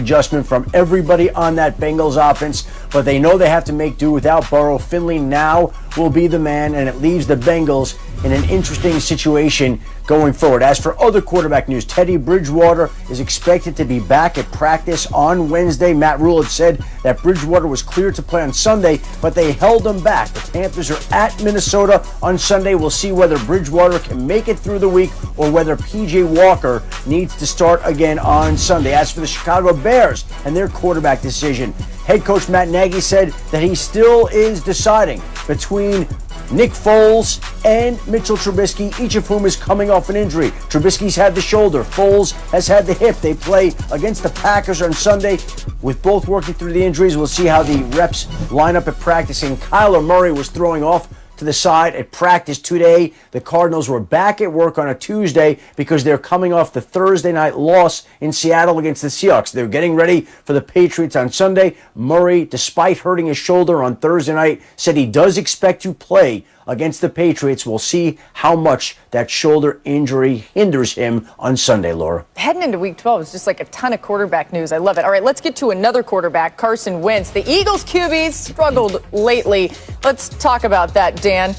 adjustment from everybody on that Bengals offense, but they know they have to make do without Burrow. Finley now will be the man, and it leaves the Bengals in an interesting situation going forward. As for other quarterback news, Teddy Bridgewater is expected to be back at practice on Wednesday. Matt Rule had said that Bridgewater was cleared to play on Sunday, but they held him back. The Panthers are at Minnesota on Sunday. We'll see whether Bridgewater can make it through the week or whether P.J. Walker needs to start again on Sunday. As for the Chicago Bears and their quarterback decision, head coach Matt Nagy said that he still is deciding between Nick Foles and Mitchell Trubisky, each of whom is coming off an injury. Trubisky's had the shoulder. Foles has had the hip. They play against the Packers on Sunday. With both working through the injuries, we'll see how the reps line up at practice. And Kyler Murray was throwing off to the side at practice today. The Cardinals were back at work on a Tuesday because they're coming off the Thursday night loss in Seattle against the Seahawks. They're getting ready for the Patriots on Sunday. Murray, despite hurting his shoulder on Thursday night, said he does expect to play against the Patriots. We'll see how much that shoulder injury hinders him on Sunday, Laura. Heading into Week 12 is just like a ton of quarterback news. I love it. All right, let's get to another quarterback, Carson Wentz. The Eagles QBs struggled lately. Let's talk about that, Dan.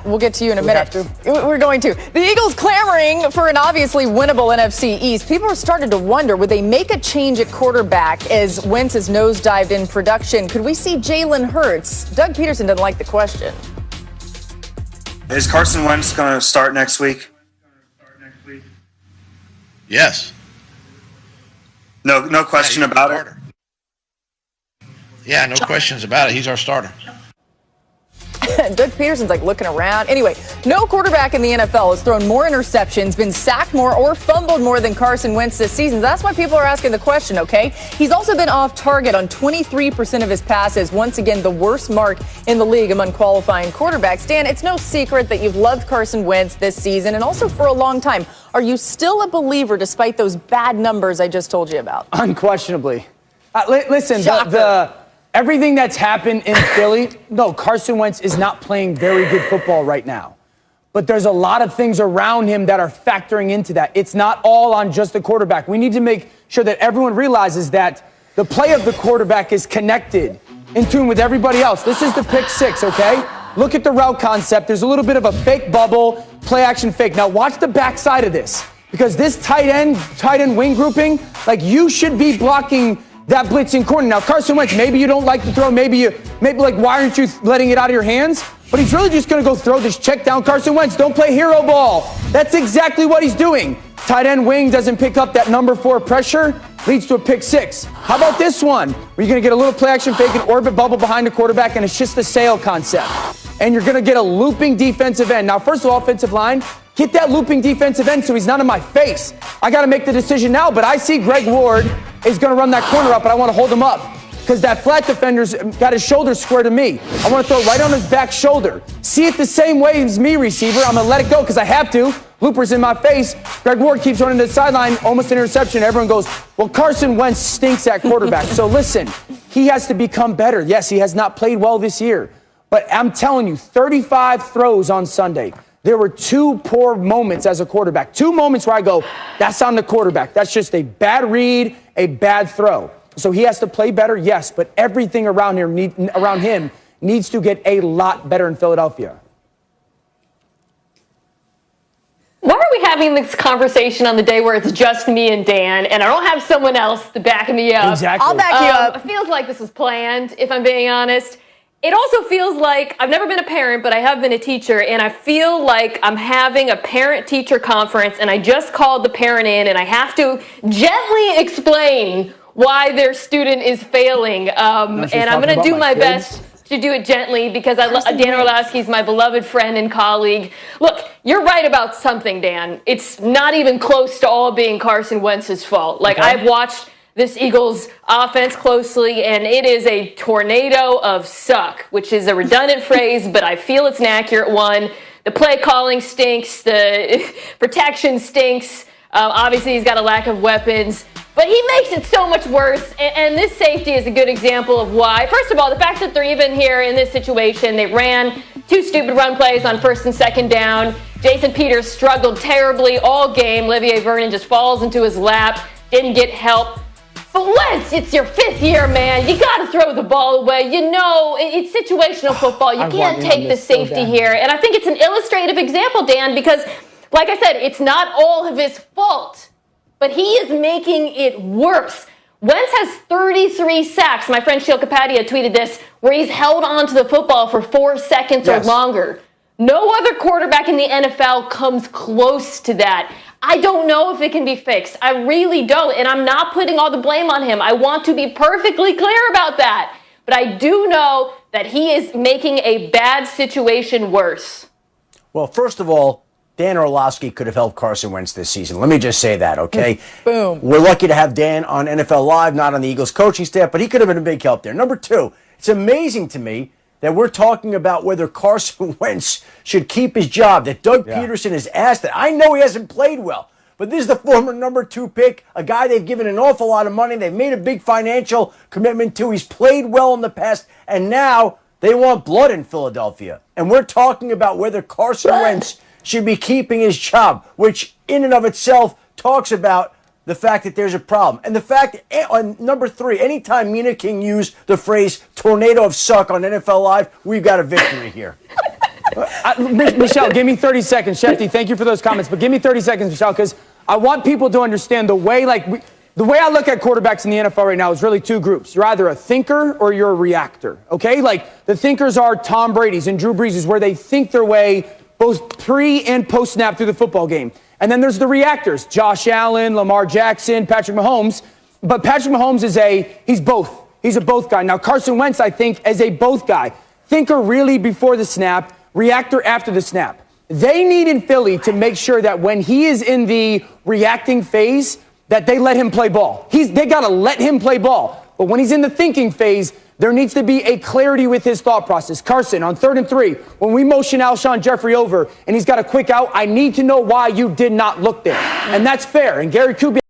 We'll get to you in a minute. We're going to. The Eagles clamoring for an obviously winnable NFC East. People are starting to wonder, would they make a change at quarterback as Wentz has nosedived in production? Could we see Jalen Hurts? Doug Peterson doesn't like the question. Is Carson Wentz going to start next week? Yes. No question about it? Yeah, no questions about it. He's our starter. Doug Peterson's like looking around. Anyway, no quarterback in the NFL has thrown more interceptions, been sacked more, or fumbled more than Carson Wentz this season. That's why people are asking the question, okay? He's also been off target on 23% of his passes. Once again, the worst mark in the league among qualifying quarterbacks. Dan, it's no secret that you've loved Carson Wentz this season and also for a long time. Are you still a believer despite those bad numbers I just told you about? Unquestionably. Listen, everything that's happened in Philly, no, Carson Wentz is not playing very good football right now. But there's a lot of things around him that are factoring into that. It's not all on just the quarterback. We need to make sure that everyone realizes that the play of the quarterback is connected, in tune with everybody else. This is the pick six, okay? Look at the route concept. There's a little bit of a fake bubble, play action fake. Now watch the backside of this, because this tight end wing grouping, like you should be blocking that blitzing corner. Now, Carson Wentz, maybe you don't like the throw. Maybe why aren't you letting it out of your hands? But he's really just going to go throw this check down. Carson Wentz, don't play hero ball. That's exactly what he's doing. Tight end wing doesn't pick up that number 4 pressure, leads to a pick six. How about this one? Where you're going to get a little play action fake and orbit bubble behind the quarterback, and it's just a sail concept. And you're going to get a looping defensive end. Now, first of all, offensive line, get that looping defensive end so he's not in my face. I got to make the decision now, but I see Greg Ward is going to run that corner up, but I want to hold him up because that flat defender's got his shoulder square to me. I want to throw it right on his back shoulder. See it the same way as me, receiver. I'm going to let it go because I have to. Looper's in my face. Greg Ward keeps running to the sideline, almost an interception. Everyone goes, well, Carson Wentz stinks at quarterback. So listen, he has to become better. Yes, he has not played well this year. But I'm telling you, 35 throws on Sunday. There were 2 poor moments as a quarterback. 2 moments where I go, that's on the quarterback. That's just a bad read, a bad throw. So he has to play better, yes, but everything around him needs to get a lot better in Philadelphia. Why are we having this conversation on the day where it's just me and Dan, and I don't have someone else to back me up? Exactly. I'll back you up. It feels like this was planned, if I'm being honest. It also feels like I've never been a parent, but I have been a teacher, and I feel like I'm having a parent-teacher conference, and I just called the parent in, and I have to gently explain why their student is failing. And I'm going to do my best to do it gently because Dan Orlovsky is my beloved friend and colleague. Look, you're right about something, Dan. It's not even close to all being Carson Wentz's fault. Like, okay. I've watched this Eagles offense closely, and it is a tornado of suck, which is a redundant phrase, but I feel it's an accurate one. The play calling stinks. The protection stinks. Obviously, he's got a lack of weapons. But he makes it so much worse, and this safety is a good example of why. First of all, the fact that they're even here in this situation, they ran 2 stupid run plays on 1st and 2nd down. Jason Peters struggled terribly all game. Olivier Vernon just falls into his lap, didn't get help. But Wentz, it's your 5th year, man. You got to throw the ball away. You know, it's situational football. You can't take the safety here. And I think it's an illustrative example, Dan, because, like I said, it's not all of his fault. But he is making it worse. Wentz has 33 sacks. My friend Sheil Kapadia tweeted this, where he's held on to the football for 4 seconds or longer. No other quarterback in the NFL comes close to that. I don't know if it can be fixed. I really don't. And I'm not putting all the blame on him. I want to be perfectly clear about that. But I do know that he is making a bad situation worse. Well, first of all, Dan Orlovsky could have helped Carson Wentz this season. Let me just say that, okay? Boom. We're lucky to have Dan on NFL Live, not on the Eagles coaching staff, but he could have been a big help there. Number 2, it's amazing to me that we're talking about whether Carson Wentz should keep his job, that Doug Peterson has asked that. I know he hasn't played well, but this is the former number 2 pick, a guy they've given an awful lot of money. They've made a big financial commitment to. He's played well in the past, and now they want blood in Philadelphia. And we're talking about whether Carson Wentz should be keeping his job, which in and of itself talks about the fact that there's a problem. And the fact, on number 3, anytime Mina King used the phrase tornado of suck on NFL Live, we've got a victory here. Michelle, give me 30 seconds. Shefty, thank you for those comments, but give me 30 seconds, Michelle, because I want people to understand the way I look at quarterbacks in the NFL right now is really 2 groups. You're either a thinker or you're a reactor, okay? Like, the thinkers are Tom Brady's and Drew Brees', where they think their way both pre and post snap through the football game. And then there's the reactors, Josh Allen, Lamar Jackson, Patrick Mahomes. But Patrick Mahomes he's both. He's a both guy. Now, Carson Wentz, I think, is a both guy. Thinker really before the snap, reactor after the snap. They need in Philly to make sure that when he is in the reacting phase, that they let him play ball. They got to let him play ball. But when he's in the thinking phase, there needs to be a clarity with his thought process. Carson, on 3rd and 3, when we motion Alshon Jeffrey over and he's got a quick out, I need to know why you did not look there. And that's fair. And Gary Kubiak.